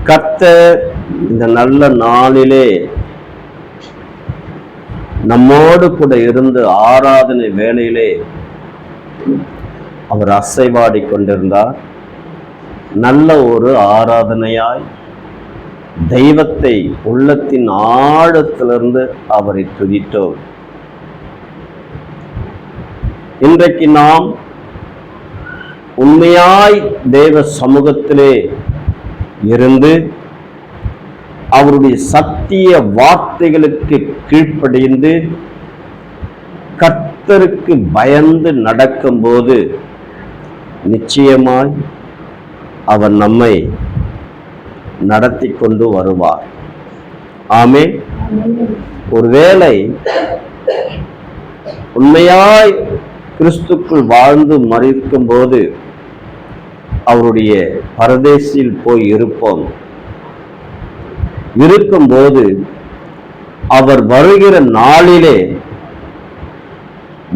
கர்த்தர் இந்த நல்ல நாளிலே நம்மோடு கூட இருந்து ஆராதனை வேளையிலே அவர் அசைவாடி கொண்டிருந்தார். நல்ல ஒரு ஆராதனையாய் தெய்வத்தை உள்ளத்தின் ஆழத்திலிருந்து அவரை துதித்தோம். இன்றைக்கு நாம் உண்மையாய் தேவ சமூகத்திலே இருந்து அவருடைய சத்திய வார்த்தைகளுக்கு கீழ்ப்படிந்து கர்த்தருக்கு பயந்து நடக்கும்போது நிச்சயமாய் அவர் நம்மை நடத்தி கொண்டு வருவார். ஆமென். ஒருவேளை உண்மையாய் கிறிஸ்துக்குள் வாழ்ந்து மரிக்கும் போது அவருடைய பரதேசில் போய் இருக்கும்போது அவர் வருகிற நாளிலே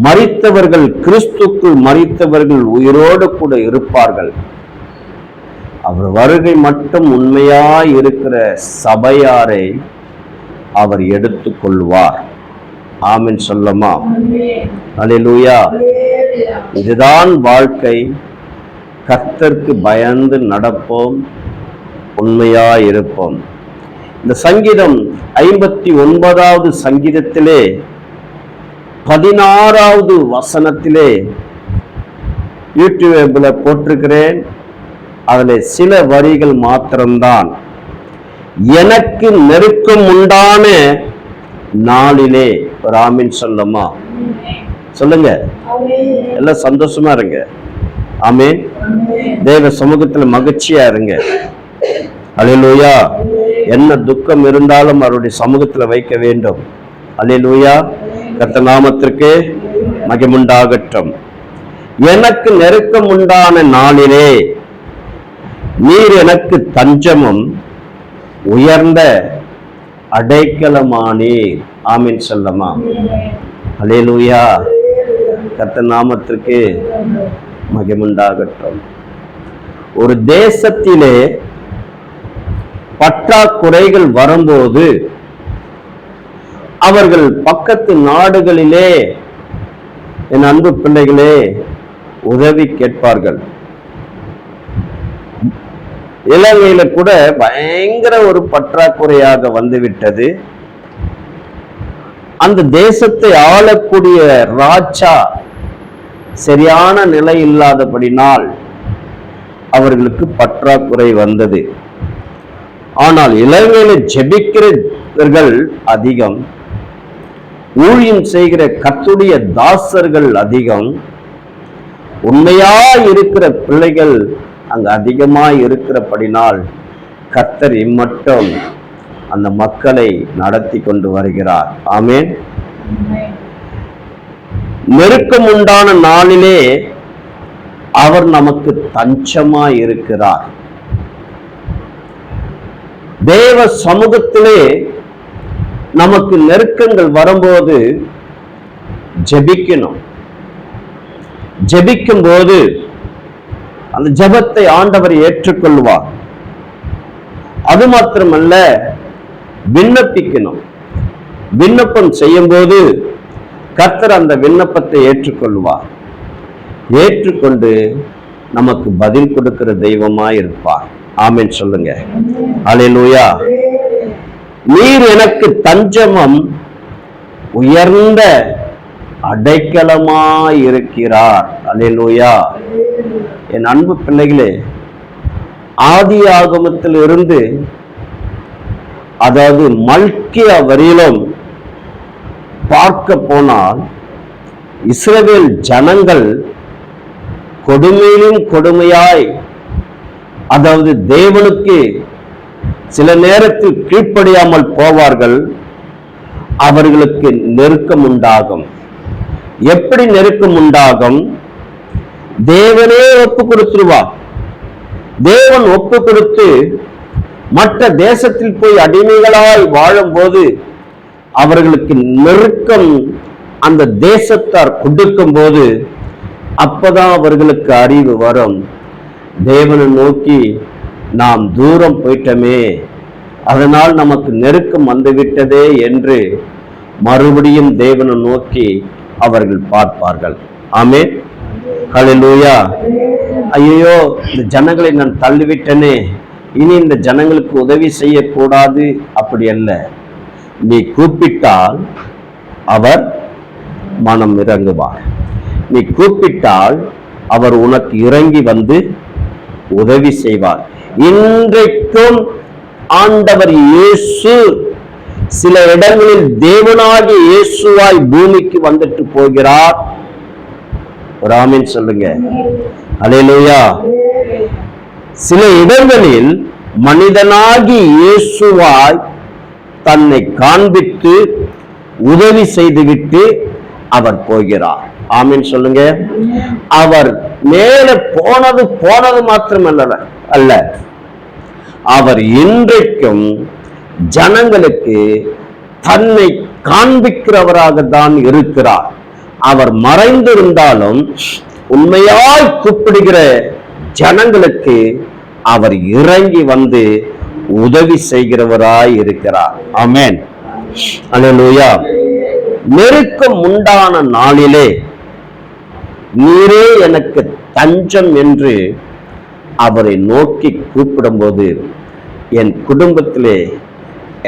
மரித்தவர்கள், கிறிஸ்துக்குள் மரித்தவர்கள் உயிரோடு கூட இருப்பார்கள். அவர் வருகை மட்டும் உண்மையாய் இருக்கிற சபையாரை அவர் எடுத்துக் கொள்வார். ஆமென் சொல்லமா? அல்லேலூயா. இதுதான் வாழ்க்கை. கர்த்தருக்கு பயந்து நடப்போம், உண்மையாய் இருப்போம். இந்த சங்கீதம் 59வது சங்கீதத்திலே 16வது வசனத்திலே யூடியூப்ல போட்டிருக்கிறேன். அதில் சில வரிகள் மாத்திரம்தான். எனக்கு நெருக்கம் உண்டான நாளிலே. ஒரு ஆமீன் சொல்லமா? சொல்லுங்க, எல்லாம் சந்தோஷமா இருங்க. ஆமீன். தேவ சமூகத்துல மகிழ்ச்சியா இருங்க. அல்லேலூயா. என்ன துக்கம் இருந்தாலும் அவருடைய சமூகத்துல வைக்க வேண்டும். அல்லேலூயா. கர்த்தர் நாமத்திற்கு மகிமுண்டாகட்டும். எனக்கு நெருக்கம் உண்டான நாளிலே நீர் எனக்கு தஞ்சமும் உயர்ந்த அடைக்கலமானீர். ஆமீன் சொல்லமா? அல்லேலூயா. கர்த்தர் நாமத்திற்கு மகிமுண்டாகட்டும். ஒரு தேசத்திலே பற்றாக்குறைகள் வரும்போது அவர்கள் பக்கத்து நாடுகளிலே, என் அன்பு பிள்ளைகளே, உதவி கேட்பார்கள். இலங்கையில கூட பயங்கர ஒரு பற்றாக்குறையாக வந்துவிட்டது. அந்த தேசத்தை ஆளக்கூடிய ராஜா சரியான நிலை இல்லாதபடினால் அவர்களுக்கு பற்றாக்குறை வந்தது. ஆனால் இலங்கையில ஜெபிக்கிறவர்கள் அதிகம், ஊழியம் செய்கிற கர்த்தருடைய தாசர்கள் அதிகம், உண்மையாய் இருக்கிற பிள்ளைகள் அங்கு அதிகமாய் இருக்கிறபடினால் கர்த்தர் இம்மட்டும் அந்த மக்களை நடத்தி கொண்டு வருகிறார். ஆமென். நெருக்கம் உண்டான நாளிலே அவர் நமக்கு தஞ்சமாய் இருக்கிறார். தேவ சமூகத்திலே நமக்கு நெருக்கங்கள் வரும்போது ஜெபிக்கணும். ஜெபிக்கும் போது அந்த ஜெபத்தை ஆண்டவர் ஏற்றுக்கொள்வார். அது மாத்திரமல்ல, விண்ணப்பிக்கணும். விண்ணப்பம் செய்யும் போது கர்த்தர் அந்த விண்ணப்பத்தை ஏற்றுக்கொள்வார். ஏற்றுக்கொண்டு நமக்கு பதில் கொடுக்கிற தெய்வமாய் இருப்பார். ஆமென் சொல்லுங்க. அல்லேலூயா. நீர் எனக்கு தஞ்சமும் உயர்ந்த அடைக்கலமாய் இருக்கிறார். அல்லேலூயா. என் அன்பு பிள்ளைகளே, ஆதி ஆகமத்தில் இருந்து, அதாவது மல்கியா வரையிலும் பார்க்க போனால் இஸ்ரவேல் ஜனங்கள் கொடுமையிலும் கொடுமையாய், அதாவது தேவனுக்கு சில நேரத்தில் கீழ்ப்படியாமல் போவார்கள். அவர்களுக்கு நெருக்கம் உண்டாகும். எப்படி நெருக்கம் உண்டாகும்? தேவனே ஒப்பு கொடுத்துருவார். தேவன் ஒப்பு கொடுத்து மற்ற தேசத்தில் போய் அடிமைகளாய் வாழும் போது அவர்களுக்கு நெருக்கம் அந்த தேசத்தார் கொடுக்கும் போது அப்பதான் அவர்களுக்கு அறிவு வரும். தேவனை நோக்கி நாம் தூரம் போயிட்டோமே, அதனால் நமக்கு நெருக்கம் வந்துவிட்டதே என்று மறுபடியும் தேவனை நோக்கி அவர்கள் பார்ப்பார்கள். ஆமென். ஹல்லேலூயா. ஐயோ, இந்த ஜனங்களை நான் தள்ளிவிட்டனே, இனி இந்த ஜனங்களுக்கு உதவி செய்யக்கூடாது. அப்படி அல்ல. நீ கூப்பிட்டால் அவர் மனம் இறங்குவார். நீ கூப்பிட்டால் அவர் உனக்கு இறங்கி வந்து உதவி செய்வார். இன்றைக்கும் ஆண்டவர் இயேசு சில இடங்களில் தேவனாகிய இயேசுவாய் பூமிக்கு வந்துட்டு போகிறார். ஒரு ஆமென் சொல்லுங்க. அல்லேலூயா. சில இடங்களில் மனிதனாகி இயேசுவாய் தன்னை காண்பித்து உதவி செய்துவிட்டு அவர் போகிறார். ஆமென் சொல்லுங்க. அவர் மேல போனது மாத்திரமல்ல, அவர் இன்றைக்கும் ஜனங்களுக்கு தன்னை காண்பிக்கிறவராக தான் இருக்கிறார். அவர் மறைந்திருந்தாலும் உண்மையாய் கூப்பிடுகிற ஜனங்களுக்கு அவர் இறங்கி வந்து உதவி செய்கிறவராய் இருக்கிறார். ஆமென். அல்லேலூயா. நெருக்கம் உண்டான நாளிலே நீரே எனக்கு தஞ்சம் என்று அவரை நோக்கி கூப்பிடும்போது, என் குடும்பத்திலே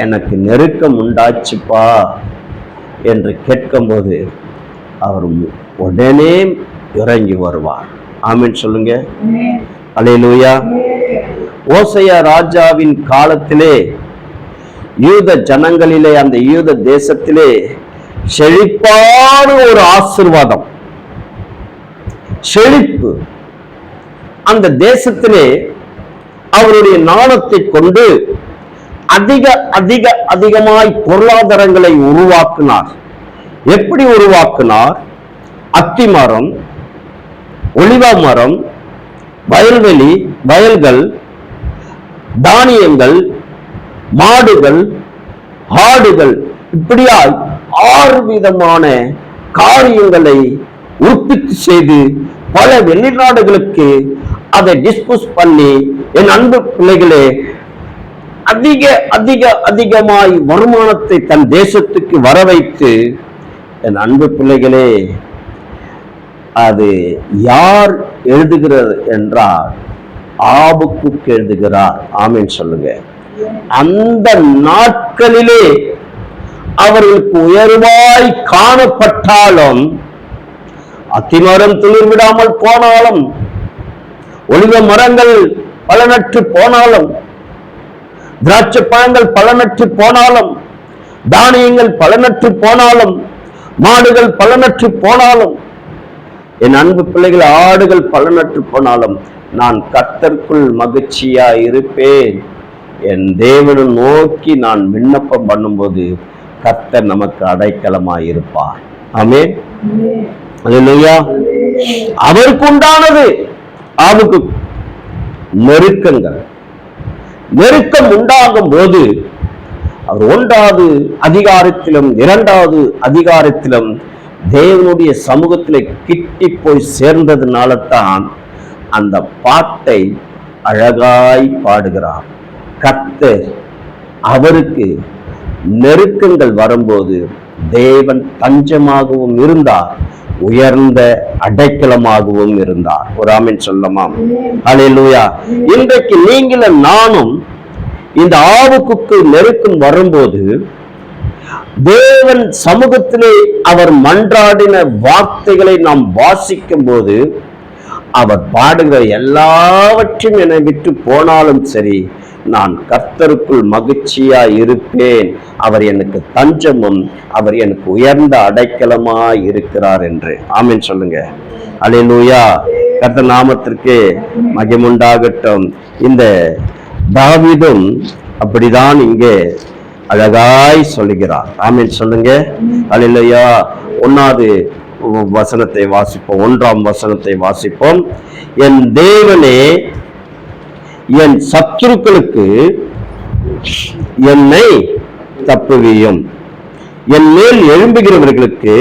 எனக்கு நெருக்கம் உண்டாச்சுப்பா என்று கேட்கும்போது அவர் உடனே இறங்கி வருவார். ஆமென் சொல்லுங்க. அல்லேலூயா. ஓசையா ராஜாவின் காலத்திலே யூத ஜனங்களிலே, அந்த யூத தேசத்திலே செழிப்பான ஒரு ஆசீர்வாதம், செழிப்பு. அந்த தேசத்திலே அவருடைய ஞானத்தை கொண்டு அதிகமாய் பொருளாதாரங்களை உருவாக்கினார். எப்படி உருவாக்கினார்? அத்திமரம், ஒலிவ மரம், வயல்வெளி, வயல்கள், தானியங்கள், மாடுகள், ஆடுகள், இப்படியாய் 6 விதமான காரியங்களை உற்பத்தி செய்து பல வெளிநாடுகளுக்கு அதை டிஸ்போஸ் பண்ணி, என் அன்பு பிள்ளைகளே, அதிகமாய் வருமானத்தை தன் தேசத்துக்கு வர வைத்து, என் அன்பு பிள்ளைகளே, அது யார் எழுதுகிறது என்றால் ஆபுக்குக் எழுதுகிறார். ஆமென் சொல்லுங்க. அந்த நாட்களிலே அவர்களுக்கு உயர்வாய் காணப்பட்டாலும், அத்திமரம் துளிர் விடாமல் போனாலும், ஒலிவ மரங்கள் பலனற்று போனாலும், திராட்சை பழங்கள் பலனற்று போனாலும், தானியங்கள் பலனற்று போனாலும், மாடுகள் பலனற்று போனாலும், என் அன்பு பிள்ளைகள், ஆடுகள் பலனற்று போனாலும், நான் கர்த்தருக்குள் மகிழ்ச்சியா இருப்பேன். என் தேவனை நோக்கி நான் விண்ணப்பம் பண்ணும்போது கர்த்தர் நமக்கு அடைக்கலமாய் இருப்பார். ஆமென். அல்லேலூயா. அவருக்கு உண்டானது அவருக்கு நெருக்கம் உண்டாகும் போது அவர் 1வது அதிகாரத்திலும் 2வது அதிகாரத்திலும் தேவனுடைய சமூகத்தில் கிட்டி போய் சேர்ந்ததுனால தான் அந்த பாட்டை அழகாய் பாடுகிறார். கர்த்தர் அவருக்கு நெருக்கங்கள் வரும்போது தேவன் தஞ்சமாகவும் இருந்தார், உயர்ந்த அடைக்கலமாகவும் இருந்தார். ஒரு ஆமென் சொல்லலாம். அல்லேலூயா. இன்றைக்கு நீங்களும் நானும் இந்த ஆவுக்கு நெருக்கம் வரும்போது தேவன் சமூகத்திலே அவர் மன்றாடின வார்த்தைகளை நாம் வாசிக்கும் போது, அவர் பாடுகிற எல்லாவற்றையும் என்னை விட்டு போனாலும் சரி, நான் கர்த்தருக்குள் மகிழ்ச்சியா இருப்பேன், அவர் எனக்கு தஞ்சமும் அவர் எனக்கு உயர்ந்த அடைக்கலமாய் இருக்கிறார் என்று. ஆமென் சொல்லுங்க. அல்லேலூயா. கர்த்தர் நாமத்திற்கு மகிமையுண்டாகட்டும். இந்த தாவீதும் அப்படிதான் இங்கே அழகாய் சொல்லுகிறார். ஆமென் சொல்லுங்க. அல்லேலூயா. 1வது வசனத்தை வாசிப்போம். 1ஆம் வசனத்தை வாசிப்போம். என் தேவனே, என் சத்துருக்களுக்கு என்னை தப்புவியும், என் மேல் எழும்புகிறவர்களுக்கு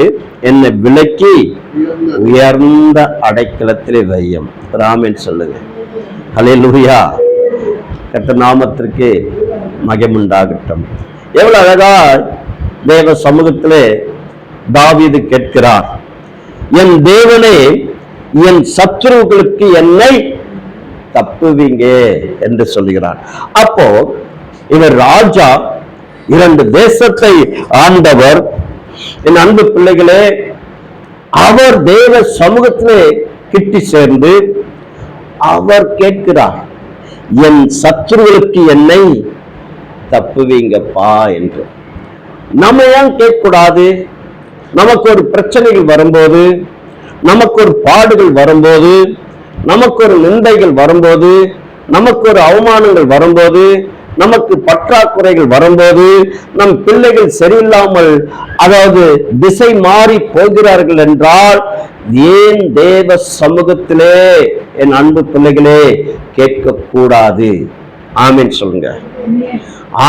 என்னை விலக்கி உயர்ந்த அடைக்கலத்திலே வையும். ஆமென் சொல்லுங்க. அல்லேலூயா. கர்த்தர் நாமத்திற்கு மகிமையுண்டாகட்டும். எவ்வளவு அழகா தேவ சமூகத்திலே தாவீது கேட்கிறார், என் தேவனே, என் சத்துருக்களுக்கு என்னை தப்புவீங்க என்று சொல்கிறார். அப்போ இவர் ராஜா, 2 தேசத்தை ஆண்டவர். என் அன்பு பிள்ளைகளே, அவர் தேவ சமூகத்திலே கிட்டி சேர்ந்து அவர் கேட்கிறார், என் சத்துருக்களுக்கு என்னை தப்புவீங்கப்பா என்று. நம்ம ஏன் கேட்கக்கூடாது? நமக்கு ஒரு பிரச்சனைகள் வரும்போது, நமக்கு ஒரு பாடுகள் வரும்போது, நமக்கு ஒரு நிந்தைகள் வரும்போது, நமக்கு ஒரு அவமானங்கள் வரும்போது, நமக்கு பற்றாக்குறைகள் வரும்போது, நம் பிள்ளைகள் சரியில்லாமல், அதாவது திசை மாறி போகிறார்கள் என்றால், ஏன் தேவ சமூகத்திலே என் அன்பு பிள்ளைகளே கேட்கக்கூடாது? ஆமென் சொல்லுங்க.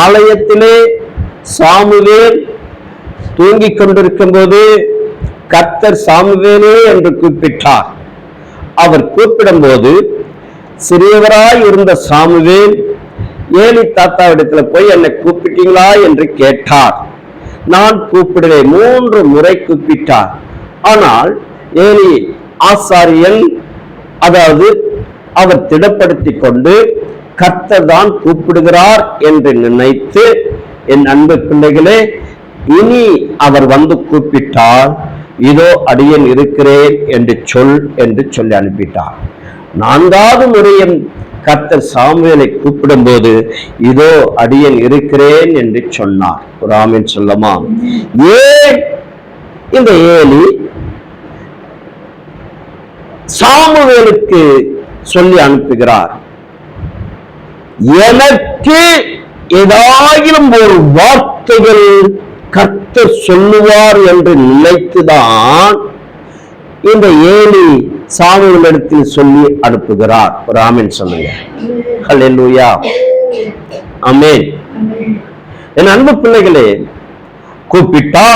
ஆலயத்திலே சாமுவேல் தூங்கிக் கொண்டிருக்கும் போது கர்த்தர் சாமுவேலே என்று கூப்பிட்டார். அவர் கூப்பிடும் போது சிறியவராய் இருந்த சாமுவேல் ஏலி தாத்தாவிடத்துல போய் என்னை கூப்பிட்டீங்களா என்று கேட்டார். நான் கூப்பிடுவேன் 3 முறை கூப்பிட்டார். ஆனால் ஏலி ஆசாரியன், அதாவது அவர் திடப்படுத்தி கொண்டு கர்த்தர் தான் கூப்பிடுகிறார் என்று நினைத்து, என் அன்பு பிள்ளைகளே, இனி அவர் வந்து கூப்பிட்டால் இதோ அடியேன் இருக்கிறேன் என்று சொல் என்று சொல்லி அனுப்பிட்டார். 4வது முறையும் கர்த்தர் சாமுவேலை கூப்பிடும் போது இதோ அடியேன் இருக்கிறேன் என்று சொன்னார். ஒரு ஆமென் சொல்லமா? ஏன் இந்த ஏலி சாமுவேலுக்கு சொல்லி அனுப்புகிறார்? எனக்கு ஏதாயிலும் ஒரு வார்த்தைகள் கர்த்தர் சொல்லுவார் என்று நினைத்துதான் இந்த ஏலி சாமுவேலிடத்தில் சொல்லி அனுப்புகிறார். ஒரு ஆமென் சொல்லுங்க. ஹல்லேலூயா, ஆமென். என் அன்பு பிள்ளைகளே, கூப்பிட்டா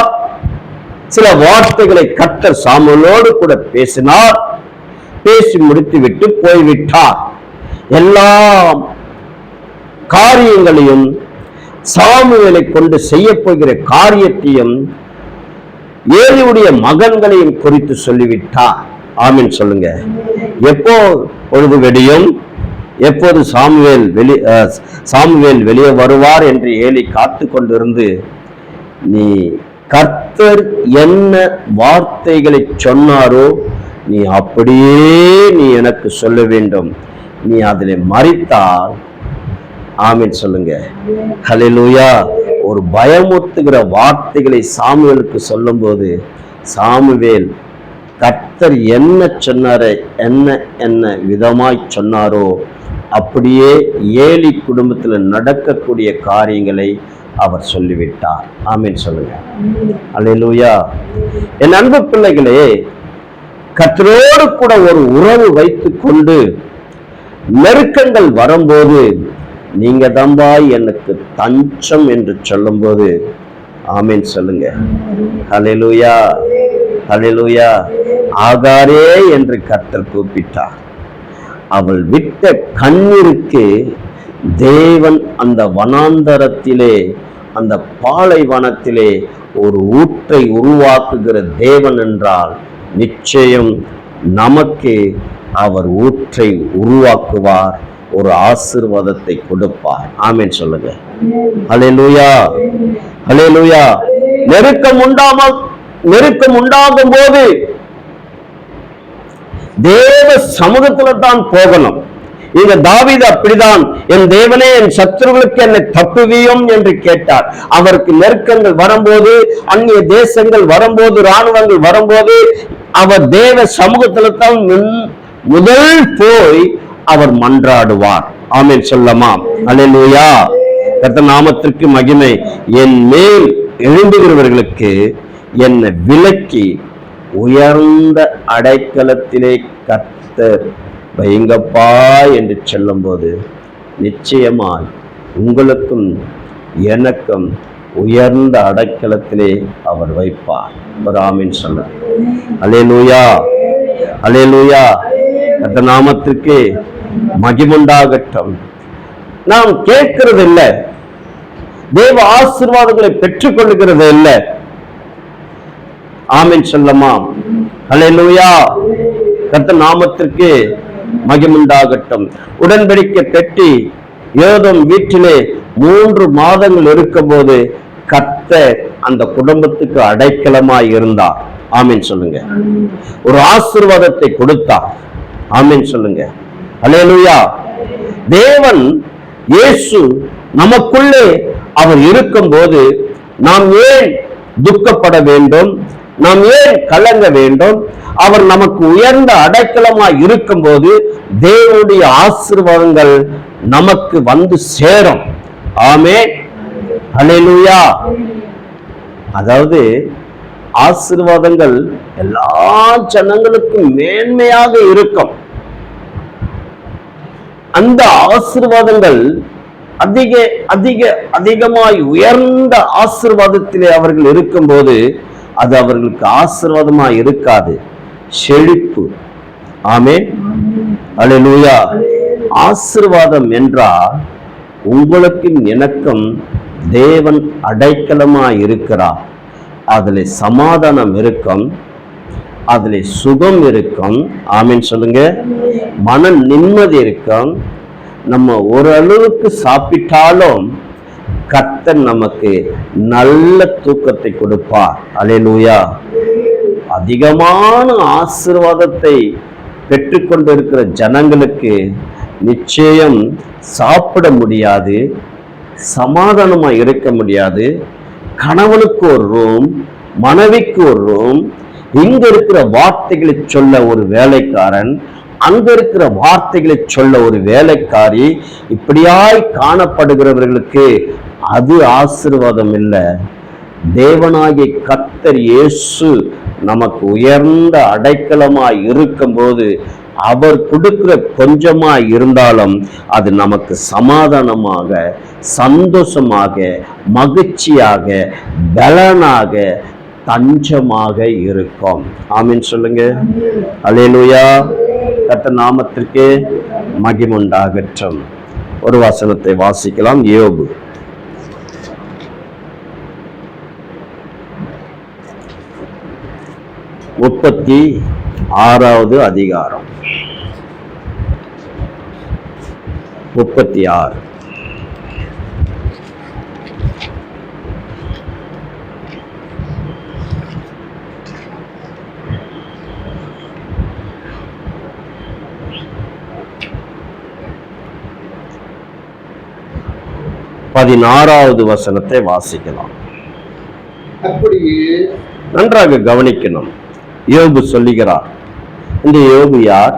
சில வார்த்தைகளை கர்த்தர் சாமுவேலோடு கூட பேசினார். பேசி முடித்துவிட்டு போய்விட்டார். எல்லா காரியங்களையும், சாமுவேலை கொண்டு செய்ய போகிற காரியத்தையும், ஏலியுடைய மகன்களையும் குறித்து சொல்லிவிட்டார். ஆமென் சொல்லுங்க. எப்போ பொழுது வெடியும், எப்போது சாமுவேல் வெளியே வருவார் என்று ஏலி காத்து கொண்டிருந்து, நீ கர்த்தர் என்ன வார்த்தைகளை சொன்னாரோ நீ அப்படியே நீ எனக்கு சொல்ல வேண்டும். நீ அதில் மறித்தால், ஆமென் சொல்லுங்க. ஹல்லேலூயா. ஒரு பயமுறுத்துகிற வார்த்தைகளை சாமுவேலுக்கு சொல்லும் போது, சாமுவேல் கர்த்தர் என்ன சொன்னாரோ, என்ன விதமாய் சொன்னாரோ அப்படியே ஏலி குடும்பத்தில் நடக்கக்கூடிய காரியங்களை அவர் சொல்லிவிட்டார். ஆமென் சொல்லுங்க. ஹல்லேலூயா. என் அன்பு பிள்ளைகளே, கர்த்தரோடு கூட ஒரு உறவு வைத்துக் கொண்டு நெருக்கங்கள் வரும்போது, நீங்க தம்பா எனக்கு தஞ்சம் என்று சொல்லும் போது, ஆமென் சொல்லுங்க. ஹல்லேலூயா, ஹல்லேலூயா. ஆகாரே என்று கர்த்தர் கூப்பிட்டார். அவள் விட்ட கண்ணீருக்கு தேவன் அந்த வனாந்தரத்திலே, அந்த பாலைவனத்திலே ஒரு ஊற்றை உருவாக்குகிற தேவன் என்றால், நிச்சயம் நமக்கு அவர் ஊற்றை உருவாக்குவார், ஒரு ஆசீர்வாதத்தை கொடுப்பார். ஆமென் சொல்லுங்க. ஹல்லேலூயா, ஹல்லேலூயா. நெருக்கம் உண்டாகும் போது தேவ சமூகத்துல தான் போகணும். இங்க தாவீது அப்படிதான், என் தேவனே, என் சத்துருக்களுக்கு என்னை தப்புவியும் என்று கேட்டார். அவருக்கு நெருக்கங்கள் வரும்போது, அந்நிய தேசங்கள் வரும்போது, இராணுவங்கள் வரும்போது, அவர் தேவ சமூகத்துல தான் முதல் போய் அவர் மன்றாடுவார். ஆமென் சொல்லமா? அல்லேலூயா. கர்த்தர் நாமத்திற்கு மகிமை. என் மேல் எழும்புகிறவர்களுக்கு என்னை விலக்கி உயர்ந்த அடைக்கலத்திலே கர்த்தர் வைங்கப்பா என்று சொல்லும் போது, நிச்சயமாய் உங்களுக்கும் எனக்கும் உயர்ந்த அடைக்கலத்திலே அவர் வைப்பார். ஒரு ஆமென் சொல்ல. அல்லேலூயா, அல்லேலூயா. கர்த்தர் நாமத்திற்கு மகிமையுண்டாகட்டும். நாம் கேட்கிறது இல்லை, தேவ ஆசீர்வாதங்களை பெற்றுக் கொள்ளுகிறது இல்லை. ஆமென் சொல்லமா? அல்லேலூயா. கர்த்தர் நாமத்திற்கு மகிமையுண்டாகட்டும். உடன்படிக்கை பெட்டி யோதம் வீட்டிலே 3 மாதங்கள் இருக்கும் போது கர்த்தர் அந்த குடும்பத்துக்கு அடைக்கலமாய் இருந்தார். ஆமென் சொல்லுங்க. ஒரு ஆசீர்வாதத்தை கொடுத்தார். ஆமென் சொல்லுங்க. அல்லேலூயா. தேவன் இயேசு நமக்குள்ளே அவர் இருக்கும்போது நாம் ஏன் துக்கப்பட வேண்டும்? நாம் ஏன் கலங்க வேண்டும்? அவர் நமக்கு உயர்ந்த அடைக்கலமாய் இருக்கும்போது தேவனுடைய ஆசீர்வாதங்கள் நமக்கு வந்து சேரும். ஆமென். அல்லேலூயா. அதாவது ஆசீர்வாதங்கள் எல்லா ஜனங்களுக்கும் மேன்மையாக இருக்கும். அந்த ஆசீர்வாதங்கள் அதிகமாய் உயர்ந்த ஆசீர்வாதத்திலே அவர்கள் இருக்கும்போது அது அவர்களுக்கு ஆசீர்வாதமாய் இருக்காது, செழிப்பு. ஆமென். அல்லேலூயா. ஆசீர்வாதம் என்றால் உங்களுக்கும் எனக்கும் தேவன் அடைக்கலமாய் இருக்கிறார். அதுல சமாதானம் இருக்கும், அதுல சுகம் இருக்கும். ஆமென் சொல்லுங்க. மன நிம்மதி இருக்கும். நம்ம ஒரு அளவுக்கு சாப்பிட்டாலும் கர்த்தர் நமக்கு நல்ல தூக்கத்தை கொடுப்பார். அல்லேலூயா. அதிகமான ஆசீர்வாதத்தை பெற்றுக்கொண்டிருக்கிற ஜனங்களுக்கு நிச்சயம் சாப்பிட முடியாது, சமாதானமா இருக்க முடியாது. கணவனுக்கு ஒரு ரூம், மனைவிக்கு ஒரு ரூம், இங்க இருக்கிற வார்த்தைகளை சொல்ல ஒரு வேலைக்காரன், அங்க இருக்கிற வார்த்தைகளை சொல்ல ஒரு வேலைக்காரி, இப்படியாய் காணப்படுகிறவர்களுக்கு அது ஆசீர்வாதம் இல்லை. தேவனாகிய கர்த்தர் இயேசு நமக்கு உயர்ந்த அடைக்கலமாய் இருக்கும்போது அவர் கொடுக்கிற கொஞ்சமாய் இருந்தாலும் அது நமக்கு சமாதானமாக, சந்தோஷமாக, மகிழ்ச்சியாக, பலனாக, தஞ்சமாக இருக்கும். ஆமென் சொல்லுங்க. அல்லேலூயா. கர்த்தர் நாமத்திற்கு மகிமை உண்டாகட்டும். ஒரு வசனத்தை வாசிக்கலாம். யோபு 36வது அதிகாரம் 36. பதினாறாவது வசனத்தை வாசிக்கலாம். அப்படியே நன்றாக கவனிக்கணும். யோபு சொல்லுகிறார். இந்த யோபு யார்?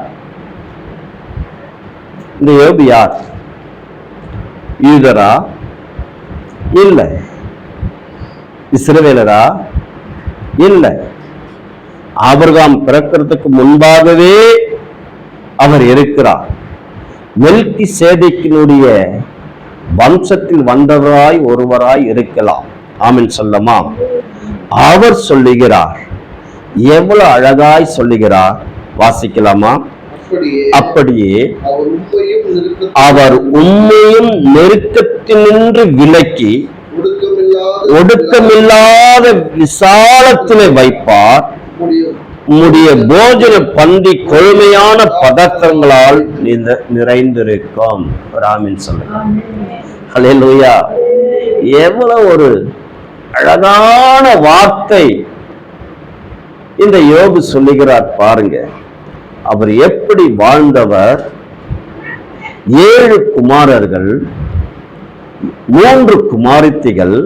இந்த யோபு யார்? யூதரா? இல்லை. இஸ்ரவேலரா? இல்லை. ஆபிரகாம் பிறக்கிறதுக்கு முன்பாகவே அவர் இருக்கிறார். மெல்கிசேதேக்கினுடைய வம்சத்தில் வந்தவராய் ஒருவராய் இருக்கலாம். ஆமென் சொல்லமா? அவர் சொல்லுகிறார். எவ்வளவு அழகாய் சொல்லுகிறார், வாசிக்கலாமா? அப்படியே அவர் உண்மையும் நெருக்கத்தினின்று விலக்கி ஒடுக்கமில்லாத விசாலத்திலே வைப்பார். உம்முடைய போஜன பந்தி கொழுமையான பதார்த்தங்களால் நிறைந்திருக்கும். ஆமென் சொல்லுங்க. அல்லேலூயா. எவ்வளவு ஒரு அழகான வார்த்தை இந்த யோபு சொல்லுகிறார் பாருங்க. அவர் எப்படி வாழ்ந்தவர். 7 குமாரர்கள், 3 குமாரத்திகள்,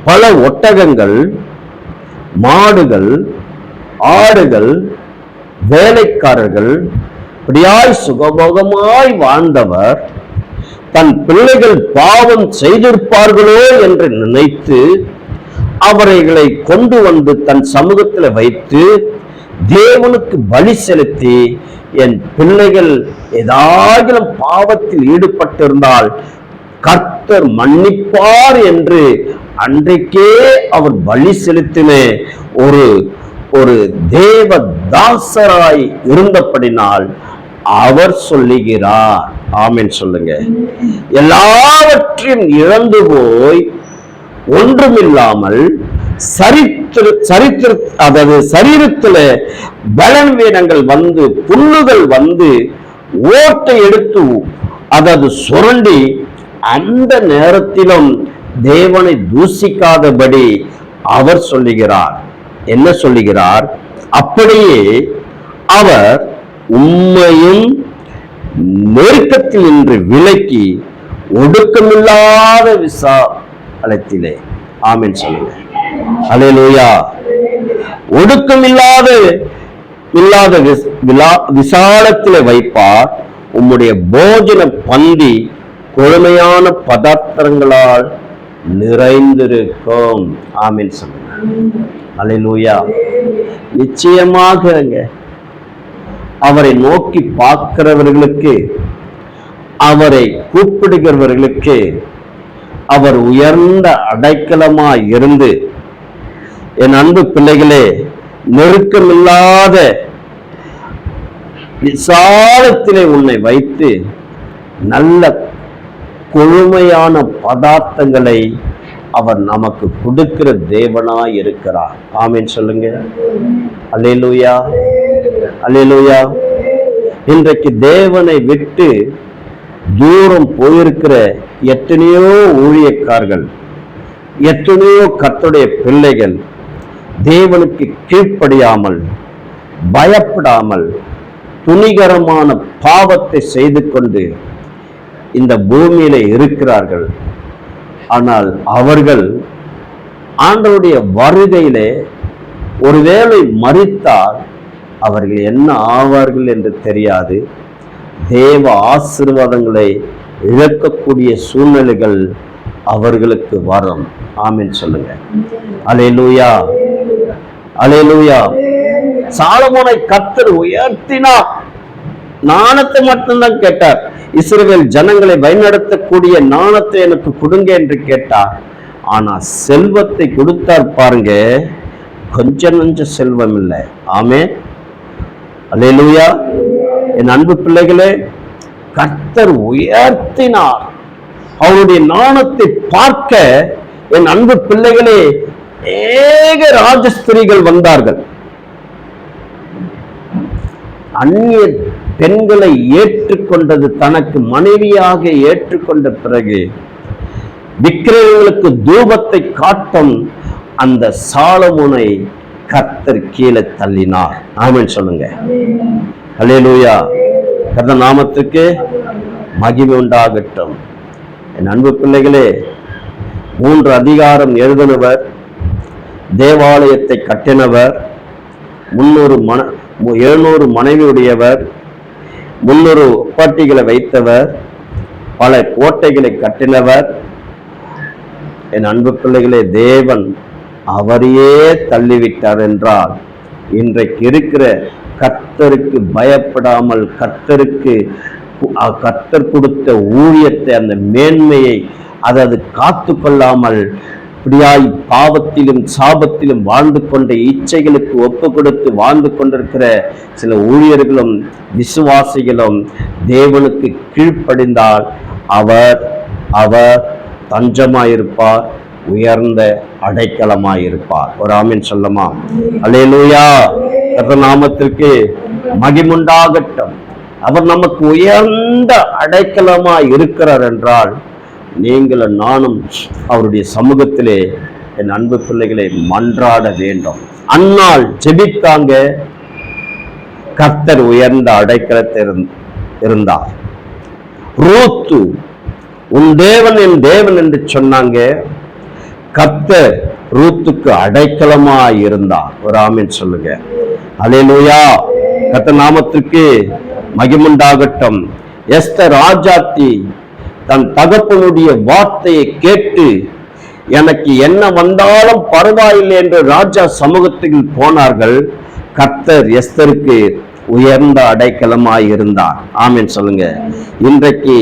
பல ஒட்டகங்கள், மாடுகள், ஆடுகள், வேலைக்காரர்கள், இப்படியாய் சுகபோகமாய் வாழ்ந்தவர் தன் பிள்ளைகள் பாவம் செய்திருப்பார்களோ என்று நினைத்து அவர்களை கொண்டு வந்து தன் சமூகத்தில் வைத்து தேவனுக்கு பலி செலுத்தி, என் பிள்ளைகள் ஏதாவது பாவத்தில் ஈடுபட்டிருந்தால் கர்த்தர் மன்னிப்பார் என்று அன்றைக்கே அவர் பலி செலுத்தின ஒரு தேவ தாசராய் இருந்தபடினால் அவர் சொல்லுகிறார். ஆமென் சொல்லுங்க. எல்லாவற்றையும் இழந்து போய் ஒன்றுமில்லாமல் அதாவது சரீரத்துல பலவீனங்கள் வந்து புண்ணுகள் வந்து ஓட்டை எடுத்து அதாவது சுரண்டி அந்த நேரத்திலும் தேவனை தூசிக்காதபடி அவர் சொல்லுகிறார். என்ன சொல்லுகிறார்? அப்படியே அவர் உண்மையும் நெருக்கத்தில் நின்று விலக்கி ஒடுக்கமில்லாத விசாலத்திலே, ஆமென் சொல்லுங்க, அல்லேலூயா, ஒடுக்கமில்லாத விசாலத்திலே வைப்பார். உம்முடைய போஜன பந்தி கொழுமையான பதார்த்தங்களால் நிறைந்திருக்கும். ஆமென் சொல்லுங்க, அல்லேலூயா. நிச்சயமாக அவரை நோக்கி பார்க்கிறவர்களுக்கு, அவரை கூப்பிடுகிறவர்களுக்கு அவர் உயர்ந்த அடைக்கலமாய் இருந்து, என் அன்பு பிள்ளைகளே, நெருக்கமில்லாத விசாலத்திலே உன்னை வைத்து நல்ல கொழுமையான பதார்த்தங்களை அவர் நமக்கு கொடுக்கிற தேவனாய் இருக்கிறார். ஆமென் சொல்லுங்க, அல்லேலூயா, அல்லேலூயா. இன்றைக்கு தேவனை விட்டு தூரம் போயிருக்கிற எத்தனையோ ஊழியக்காரர்கள், எத்தனையோ கர்த்தருடைய பிள்ளைகள் தேவனுக்கு கீழ்ப்படியாமல், பயப்படாமல், துணிகரமான பாவத்தை செய்து கொண்டு இந்த பூமியில இருக்கிறார்கள். ஆனால் அவர்கள் ஆண்டவருடைய வருகையிலே ஒருவேளை மரித்தால் அவர்கள் என்ன ஆவார்கள் என்று தெரியாது. தேவ ஆசீர்வாதங்களை இழக்கக்கூடிய சூழ்நிலைகள் அவர்களுக்கு வரும். ஆமென் சொல்லுங்க, அல்லேலூயா, அல்லேலூயா. சாலமோனை கர்த்தர் உயர்த்தினார். நாணத்தை மட்டும்தான் கேட்டார். இஸ்ரவேல் ஜனங்களை வழிநடத்தக்கூடிய நாணத்தை எனக்கு கொடுங்க என்று கேட்டார். ஆனா செல்வத்தை கொடுத்தார் பாருங்க, கொஞ்ச நஞ்ச செல்வம் இல்லை. ஆமென், அல்லேலூயா. என் அன்பு பிள்ளைகளே, கர்த்தர் உயர்த்தினார். அவருடைய நாணத்தை பார்க்க என் அன்பு பிள்ளைகளே ஏக ராஜஸ்திரிகள் வந்தார்கள். அந்நிய பெண்களை ஏற்றுக்கொண்டது, தனக்கு மனைவியாக ஏற்றுக்கொண்ட பிறகு விக்கிரகங்களுக்கு தூபத்தை காட்டும் அந்த சாலமோனை கர்த்தர் கீழே தள்ளினார். ஆமென் சொல்லுங்க, அல்லேலூயா. கர்த்தர் நாமத்துக்கு மகிமை உண்டாகட்டும். என் அன்பு பிள்ளைகளே, 3 அதிகாரம் எழுதினவர், தேவாலயத்தை கட்டினவர், 700 மனைவியுடையவர், 300 ஒப்பாட்டிகளை வைத்தவர், பல கோட்டைகளை கட்டினவர். என் அன்பு பிள்ளைகளே, தேவன் அவரையே தள்ளிவிட்டார் என்றால் இன்றைக்கு இருக்கிற கர்த்தருக்கு பயப்படாமல், கர்த்தர் கொடுத்த ஊழியத்தை, அந்த மேன்மையை அது காத்து கொள்ளாமல் இப்படியாய் பாவத்திலும் சாபத்திலும் வாழ்ந்து கொண்ட இச்சைகளுக்கு ஒப்பு கொடுத்து வாழ்ந்து கொண்டிருக்கிற சில ஊழியர்களும் விசுவாசிகளும் தேவனுக்கு கீழ்ப்படிந்தால் அவர் தஞ்சமாயிருப்பார், உயர்ந்த அடைக்கலமாயிருப்பார். ஒரு ஆமென் சொல்லமா? அல்லேலூயா. கர்த்தர் நாமத்திற்கு மகிமுண்டாகட்டும். அவர் நமக்கு உயர்ந்த அடைக்கலமாய் இருக்கிறார் என்றால் நீங்களும் நானும் அவருடைய சமூகத்திலே என் அன்பு பிள்ளைகளை மன்றாட வேண்டும். அந்நாள் ஜெபித்தாங்க, கர்த்தர் உயர்ந்த அடைக்கலத்தை இருந்தார். ரூத்து உன் தேவன் என் தேவன் என்று சொன்னாங்க. கர்த்தர் ரூத்துக்கு அடைக்கலமாய் இருந்தார். ஒரு ஆமென் சொல்லுங்க, அல்லேலூயா. கர்த்தர் நாமத்திற்கு மகிமுண்டாகட்டும். எஸ்தர் ராஜாத்தி தன் தகப்பனுடைய வார்த்தையை கேட்டு எனக்கு என்ன வந்தாலும் பரவாயில்லை என்று ராஜா சமூகத்தில் போனார்கள். கர்த்தர் எஸ்தருக்கு உயர்ந்த அடைக்கலமாய் இருந்தார். ஆமென் சொல்லுங்க. இன்றைக்கு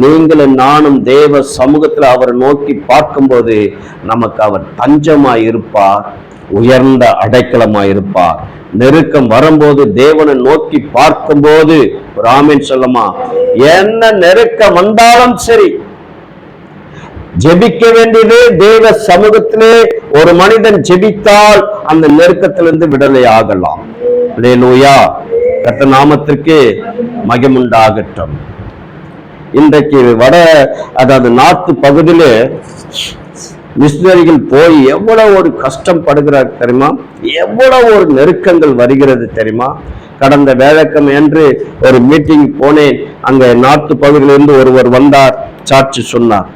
நீங்களும் நானும் தேவ சமூகத்தில் அவரை நோக்கி பார்க்கும்போது நமக்கு அவர் தஞ்சமாய் இருப்பார், உயர்ந்த அடைக்கலமாய் இருப்பார். நெருக்கம் வரும்போது தேவனை நோக்கி பார்க்கும்போது ஒரு ஆமென் சொல்லுமா. என்ன நெருக்கம் வந்தாலும் சரி, ஜெபிக்க வேண்டியது தேவ சமூகத்திலே ஒரு மனிதன் ஜெபித்தால் அந்த நெருக்கத்திலிருந்து விடுதலை ஆகலாம். அல்லேலூயா. கர்த்தர் நாமத்திற்கு மகிமுண்டாகட்டும். இன்றைக்கு நார்த் பகுதியிலே மிஷினரிகள் போய் எவ்வளவு ஒரு கஷ்டம் படுகிறார் தெரியுமா? எவ்வளவு ஒரு நெருக்கங்கள் வருகிறது தெரியுமா? கடந்த வேலைக்கிழமை என்று ஒரு மீட்டிங் போனேன். அங்க நார்த் பகுதியிலிருந்து ஒருவர் வந்தார், சாட்சி சொன்னார்.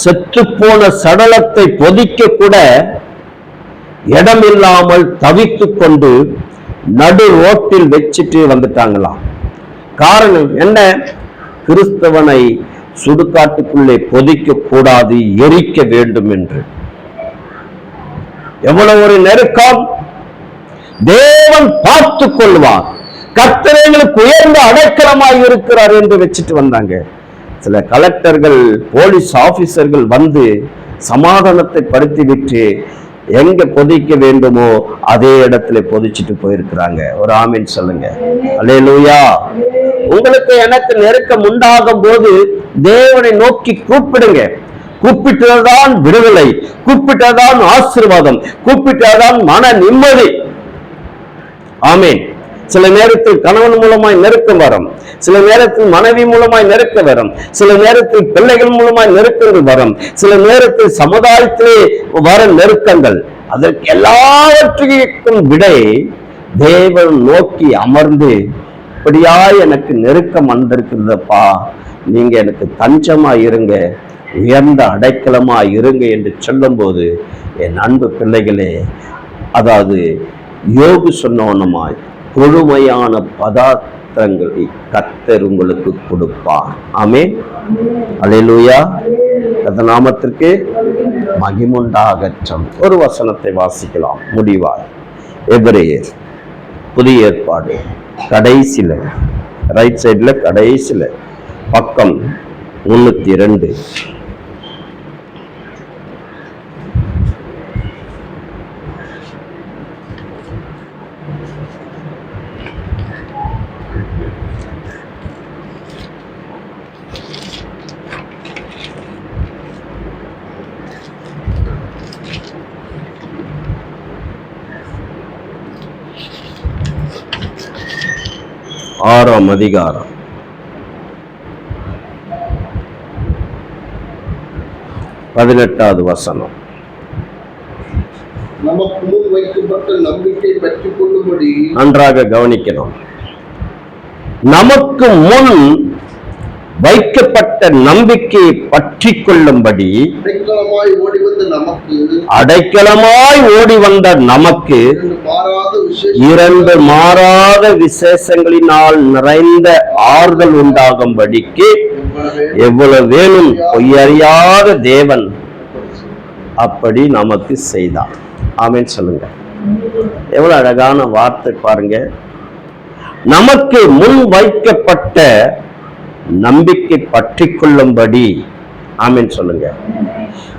செத்து போன சடலத்தை பொதிக்க கூட இடமில்லாமல் தவித்துக் கொண்டு நடு ரோட்டில் வச்சுட்டு வந்துட்டாங்களாம். காரணம் என்ன? கிறிஸ்தவனை சுடுகாட்டுக்குள்ளே பொதிக்க கூடாது, எரிக்க வேண்டும் என்று. எவ்வளவு ஒரு நெருக்கம்! தேவன் பார்த்துக் கொள்வார். கர்த்தர் எங்களுக்கு உயர்ந்த அடைக்கலமாய் இருக்கிறார் என்று வச்சுட்டு வந்தாங்க. சில கலெக்டர்கள், போலீஸ் ஆபீசர்கள் வந்து சமாதானத்தை படுத்திவிட்டு எங்க பொதிக்க வேண்டுமோ அதே இடத்துல பொதிச்சிட்டு போயிருக்கிறாங்க. ஒரு ஆமீன் சொல்லுங்க. அல்லேலூயா. உங்களுக்கு எனக்கு நெருக்கம் உண்டாகும் போது தேவனை நோக்கி கூப்பிடுங்க. கூப்பிட்டதான் விடுதலை, கூப்பிட்டதான் ஆசீர்வாதம், கூப்பிட்டதான் மன நிம்மதி. ஆமீன். சில நேரத்தில் கணவன் மூலமாய் நெருக்கம் வரும், சில நேரத்தில் மனைவி மூலமாய் நெருக்கம் வரும், சில நேரத்தில் பிள்ளைகள் மூலமாய் நெருக்கங்கள் வரும், சில நேரத்தில் சமுதாயத்திலே வர நெருக்கங்கள். அதற்கு எல்லாவற்றுக்கும் விடை தேவன் நோக்கி அமர்ந்து, இப்படியா எனக்கு நெருக்கம் வந்திருக்கிறதப்பா, நீங்க எனக்கு தஞ்சமா இருங்க, உயர்ந்த அடைக்கலமா இருங்க என்று சொல்லும் போது, என் அன்பு பிள்ளைகளே, அதாவது யோகு சொன்னவனமாய் கொழுமையான பதார்த்தங்களை கர்த்தர் உங்களுக்கு கொடுப்பார். ஆமென். அல்லேலூயா. கர்த்தர் நாமத்திற்கு மகிமுண்டாகட்டும். ஒரு வசனத்தை வாசிக்கலாம் முடிவாய். எபிரேயர் புதிய ஏற்பாடு கடைசியில, ரைட் சைட்ல கடைசியில பக்கம் 302. ஆறாம் அதிகாரம் 18வது வசனம். நமக்கு முன் வைக்கப்பட்ட நம்பிக்கை பெற்றுக் கொள்ளும்படி, நன்றாக கவனிக்கணும். நமக்கு முன் வைக்கப்பட்ட நம்பிக்கையை பற்றி கொள்ளும்படி அடைக்கலமாய் ஓடி வந்த நமக்கு இரண்டு மாறாத விசேஷங்களினால் நிறைந்த ஆறுதல் உண்டாகும்படிக்கு எவ்வளவு வேணும் பொய்யறியாத தேவன் அப்படி நமக்கு செய்தார். ஆமென் சொல்லுங்க. எவ்வளவு அழகான வார்த்தை பாருங்க. நமக்கு முன் வைக்கப்பட்ட நம்பிக்கை பற்றி கொள்ளும்படி. ஆமென் சொல்லுங்க.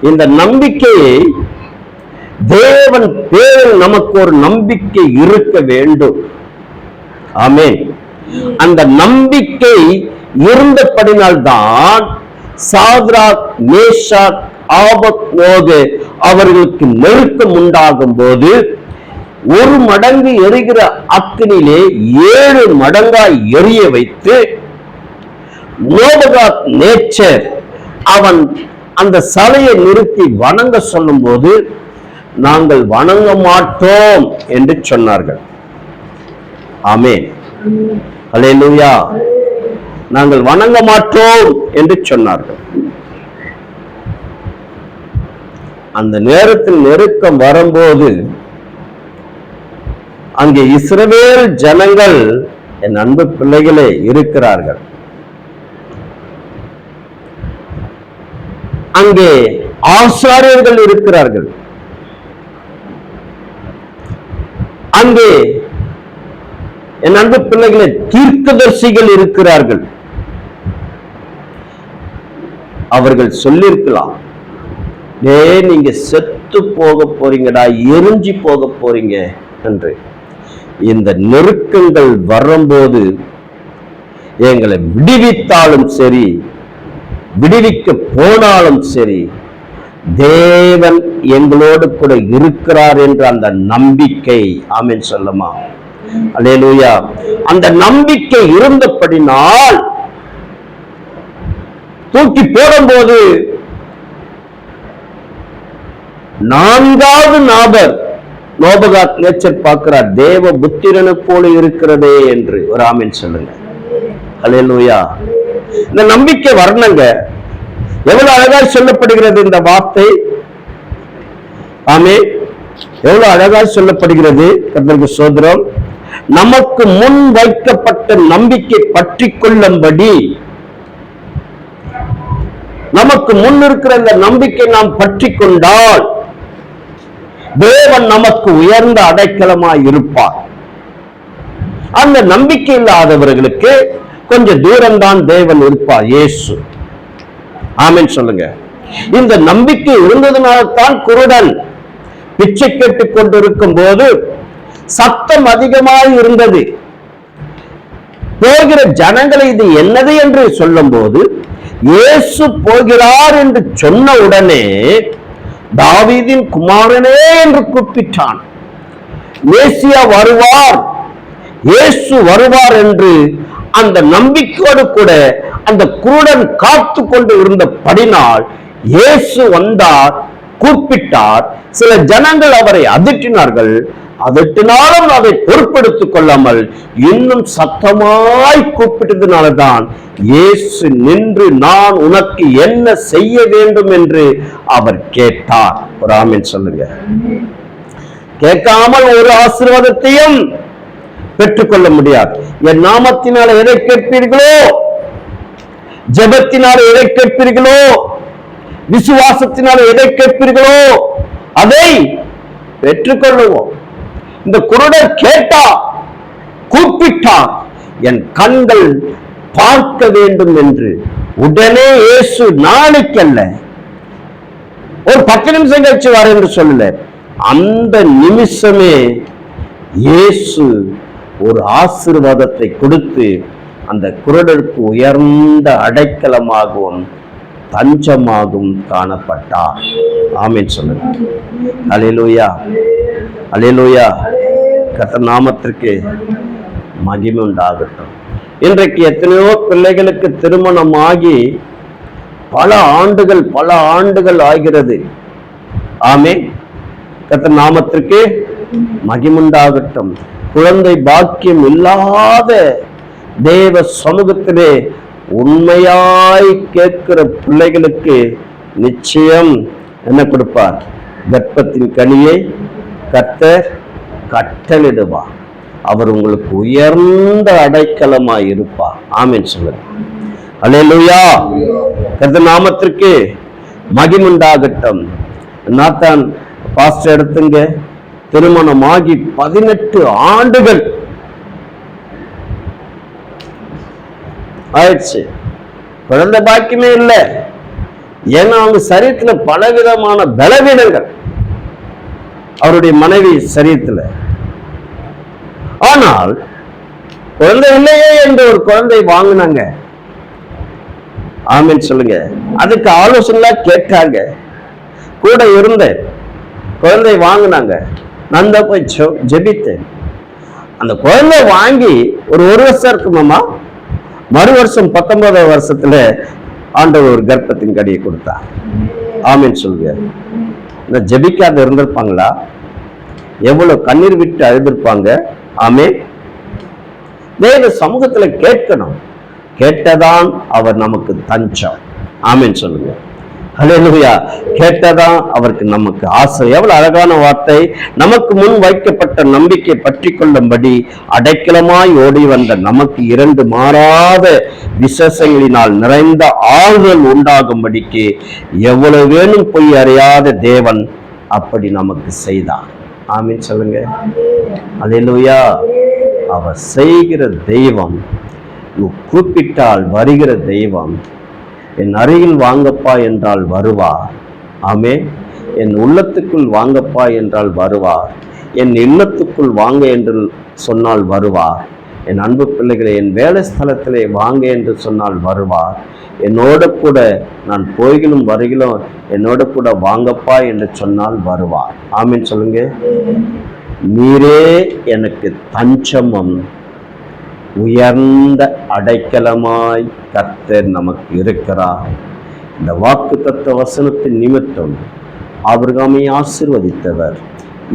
இந்த நம்பிக்கையை தேவன் பேரில் நமக்கு ஒரு நம்பிக்கை இருக்க வேண்டும். ஆமென். அந்த நம்பிக்கை இருந்தபடினால்தான் சாத்ராக், மேஷாக், ஆபத்நேகோ அவர்களுக்கு நெருக்கம் உண்டாகும் போது ஒரு மடங்கு எரிகிற அக்கினியிலே 7 மடங்காய் எரிய வைத்து நேபுகாத்நேச்சர் அவன் அந்த சலையை நிறுத்தி வணங்க சொல்லும் போது நாங்கள் வணங்க மாட்டோம் என்று சொன்னார்கள். ஆமென். அல்லேலூயா. நாங்கள் வணங்க மாட்டோம் என்று சொன்னார்கள். அந்த நேரத்தில் நெருக்கம் வரும்போது அங்கே இஸ்ரவேல் ஜனங்கள், என் அன்பு பிள்ளைகளே, இருக்கிறார்கள். அங்கே ஆசாரியர்கள் இருக்கிறார்கள். அங்கே என் அன்பு பிள்ளைகளே தீர்க்கதரிசிகள் இருக்கிறார்கள். அவர்கள் சொல்லிருக்கலாம், நீங்க செத்து போக போறீங்கடா, எரிஞ்சு போக போறீங்க, என்று. இந்த நெருக்கங்கள் வரும்போது எங்களை விடுவித்தாலும் சரி, விடுவிக்க போனாலும் சரி, தேவன் எங்களோடு கூட இருக்கிறார் என்ற அந்த நம்பிக்கை, ஆமென் சொல்லுமா, அல்லேலூயா. அந்த நம்பிக்கை இருந்தபடினால் தூக்கி போடும்போது நான்காவது நபர் நோபகாத் நேச்சர் பார்க்கிறார், தேவ புத்திரனை போல இருக்கிறதே என்று. ஒரு ஆமென் சொல்லுங்க, அல்லேலூயா. இந்த நம்பிக்கை வரணுங்க. எவ்வளவு அழகாய் சொல்லப்படுகிறது இந்த வார்த்தை, ஆமென். எவ்வளவு அழகாய் சொல்லப்படுகிறது. கர்த்தருக்கு ஸ்தோத்திரம். நமக்கு முன் வைக்கப்பட்ட நம்பிக்கை பற்றி கொள்ளும்படி, நமக்கு முன் இருக்கிற இந்த நம்பிக்கை நாம் பற்றி கொண்டால் தேவன் நமக்கு உயர்ந்த அடைக்கலமாய் இருப்பார். அந்த நம்பிக்கை இல்லாதவர்களுக்கு கொஞ்சம் தூரம்தான் தேவன் இருப்பார், இயேசு. ஆமென் சொல்லுங்க. இந்த நம்பிக்கை இருந்ததுனால்தான் குருடன் பிச்சை கேட்டுக் கொண்டிருக்கும் போது சத்தம் அதிகமாய் இருந்தது. போகிற ஜனங்களை இது என்னது என்று சொல்லும் போது இயேசு போகிறார் என்று சொன்ன உடனே தாவீதின் குமாரனே என்று கூப்பிட்டான். மேசியா வருவார், இயேசு வருவார் என்று அந்த நம்பிக்கையோடு கூட அந்த குருடன் காத்து கொண்டு இருந்தபடினால் இயேசு வந்தார், கூப்பிட்டார். சில ஜனங்கள் அவரை அதட்டினார்கள். அதட்டினாலும் அதை பொறுப்பெடுத்துக் கொள்ளாமல் இன்னும் சத்தமாய் கூப்பிட்டதுனால்தான் இயேசு நின்று, நான் உனக்கு என்ன செய்ய வேண்டும் என்று அவர் கேட்டார். ஒரு ஆமென் சொல்லுங்க. கேட்காமல் ஒரு ஆசீர்வாதத்தையும் பெற்றுக்கொள்ள முடியாது. என் நாமத்தினால் எதை கேட்பீர்களோ, ஜெபத்தினால் எதை கேட்பீர்களோ, விசுவாசத்தினால் எதை கேட்பீர்களோ அதை பெற்றுக்கொள்ளுவோம். இந்த குருடர் கேட்டா, கூப்பிட்டார், என் கண்கள் பார்க்க வேண்டும் என்று. உடனே இயேசு நாளைக்கல்ல, ஒரு 10 நிமிஷம் கழிச்சு வர என்று சொல்லல, அந்த நிமிஷமே இயேசு ஒரு ஆசீர்வாதத்தை கொடுத்து அந்த குருடருக்கு உயர்ந்த அடைக்கலமாகவும் தஞ்சமாகவும் காணப்பட்டார். ஆமென் சொல்லுங்க. அல்லேலூயா, அல்லேலூயா. கர்த்தர் நாமத்திற்கு மகிமை உண்டாகட்டும். இன்றைக்கு எத்தனையோ பிள்ளைகளுக்கு திருமணமாகி பல ஆண்டுகள் ஆகிறது. ஆமென். கர்த்தர் நாமத்திற்கு மகிமை உண்டாகட்டும். குழந்தை பாக்கியம் இல்லாத தேவ சமூகத்திலே உண்மையாய் கேட்கிற பிள்ளைகளுக்கு நிச்சயம் என்ன கொடுப்பார்? கர்ப்பத்தின் கனியை கர்த்தர் கட்டளிடுவார். அவர் உங்களுக்கு உயர்ந்த அடைக்கலமாய் இருப்பார். ஆமென் சொல்லுங்க. அல்லேலூயா. கர்த்தர் நாமத்திற்கு மகிமை உண்டாகட்டும். நாத்தான் பாஸ்டர் எடுத்துங்க, திருமணமாகி 18 ஆண்டுகள் ஆயிடுச்சு, குழந்தை பாக்கியமே இல்லை. ஏன்னா அவங்க சரீரத்துல பலவிதமான பலவீனங்கள், அவருடைய மனைவி சரீரத்துல. ஆனால் குழந்தை இல்லையே என்று ஒரு குழந்தை வாங்கினாங்க. ஆமென் சொல்லுங்க. அதுக்கு ஆலோசனை கேட்டாங்க, கூட இருந்தேன். குழந்தை வாங்கினாங்க, நான் தான் போய் ஜெபித்தேன். அந்த குழந்தை வாங்கி ஒரு வருஷம் இருக்குமாமா, மறு வருஷம் 19வது வருஷத்துல ஆண்டவர் ஒரு கர்ப்பத்தின் கடியை கொடுத்தார். ஆமென் சொல்லுங்க. இந்த ஜெபிக்காத இருந்திருப்பாங்களா? எவ்வளவு கண்ணீர் விட்டு அழுதிருப்பாங்க. ஆமென். தேவ சமூகத்துல கேட்கணும். கேட்டதான் அவர் நமக்கு தஞ்சம். ஆமென் சொல்லுங்க. அல்லேலூயா. கேட்டதான் அவருக்கு நமக்கு ஆசை. எவ்வளவு அழகான வார்த்தை. நமக்கு முன் வைக்கப்பட்ட நம்பிக்கை பற்றி கொள்ளும்படி அடைக்கலமாய் ஓடி வந்த நமக்கு 2 மாறாத விசேஷங்களினால் நிறைந்த ஆறுதல் உண்டாகும்படிக்கு எவ்வளவு வேணும் பொய் அறியாத தேவன் அப்படி நமக்கு செய்தார். ஆமென் சொல்லுங்க. அல்லேலூயா. அவர் செய்கிற தெய்வம், கூப்பிட்டால் வருகிற தெய்வம். என் அருகில் வாங்கப்பா என்றால் வருவார். ஆமென். என் உள்ளத்துக்குள் வாங்கப்பா என்றால் வருவார். என் இல்லத்துக்குள் வாங்க என்று சொன்னால் வருவார். என் அன்பு பிள்ளைகளை, என் வேலை ஸ்தலத்திலே வாங்க என்று சொன்னால் வருவார். என்னோட கூட நான் போய்களும் வருகிலும் என்னோட கூட வாங்கப்பா என்று சொன்னால் வருவார். ஆமீன் சொல்லுங்க. நீரே எனக்கு தஞ்சமும் உயர்ந்த அடைக்கலமாய் கர்த்தர் நமக்கு இருக்கிறார். இந்த வாக்குத்தத்த வசனத்தின் நிமித்தம் ஆபிரகாமை ஆசீர்வதித்தவர்,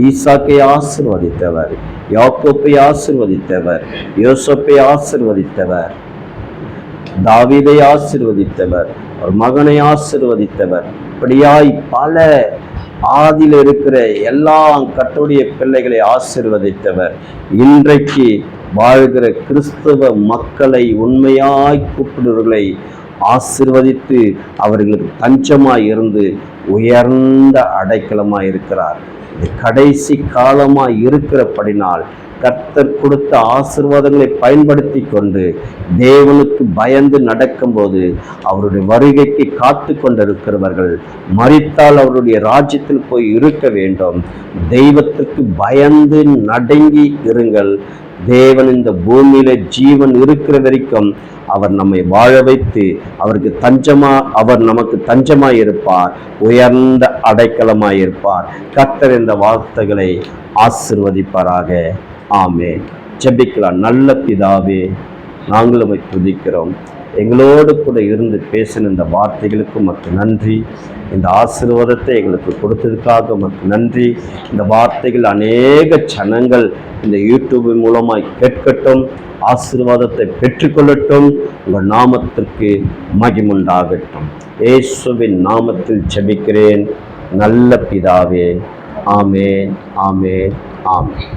ஈசாக்கை ஆசீர்வதித்தவர், யாக்கோப்பை ஆசீர்வதித்தவர், யோசேப்பை ஆசீர்வதித்தவர், தாவீதை ஆசீர்வதித்தவர், ஒரு மகனை ஆசீர்வதித்தவர், இப்படியாய் பல ஆதியில் இருக்கிற எல்லா கர்த்தருடைய பிள்ளைகளை ஆசீர்வதித்தவர். இன்றைக்கு வாழ்கிற கிறிஸ்தவ மக்களை, உண்மையாய் கூப்பிடுவர்களை ஆசீர்வதித்து அவர்களுக்கு தஞ்சமாய் இருந்து உயர்ந்த அடைக்கலமாய் இருக்கிறார். இது கடைசி காலமாய் இருக்கிறபடினால் கர்த்தர் கொடுத்த ஆசீர்வாதங்களை பயன்படுத்தி கொண்டு தேவனுக்கு பயந்து நடக்கும்போது அவருடைய வருகைக்கு காத்து கொண்டிருக்கிறவர்கள் மரித்தால் அவருடைய ராஜ்யத்தில் போய் இருக்க வேண்டும். தெய்வத்திற்கு பயந்து நடுங்கி இருங்கள். தேவன் இந்த பூமியில ஜீவன் இருக்கிற வரைக்கும் அவர் நம்மை வாழ வைத்து அவர் நமக்கு தஞ்சமாய் இருப்பார், உயர்ந்த அடைக்கலமாய் இருப்பார். கர்த்தர் இந்த வார்த்தைகளை ஆசீர்வதிப்பாராக. ஆமென். ஜெபிக்கலாம். நல்ல பிதாவே, நாங்கள் உம்மை துதிக்கிறோம். எங்களோடு கூட இருந்து பேசின இந்த வார்த்தைகளுக்கு உமக்கு நன்றி. இந்த ஆசீர்வாதத்தை எங்களுக்கு கொடுத்ததுக்காக உமக்கு நன்றி. இந்த வார்த்தைகள் அநேக ஜனங்கள் இந்த யூடியூப் மூலமாய் கேட்கட்டும், ஆசீர்வாதத்தை பெற்றுக்கொள்ளட்டும். உங்கள் நாமத்திற்கு மகிமுண்டாகட்டும். இயேசுவின் நாமத்தில் ஜெபிக்கிறேன் நல்ல பிதாவே. ஆமென், ஆமென், ஆமென்.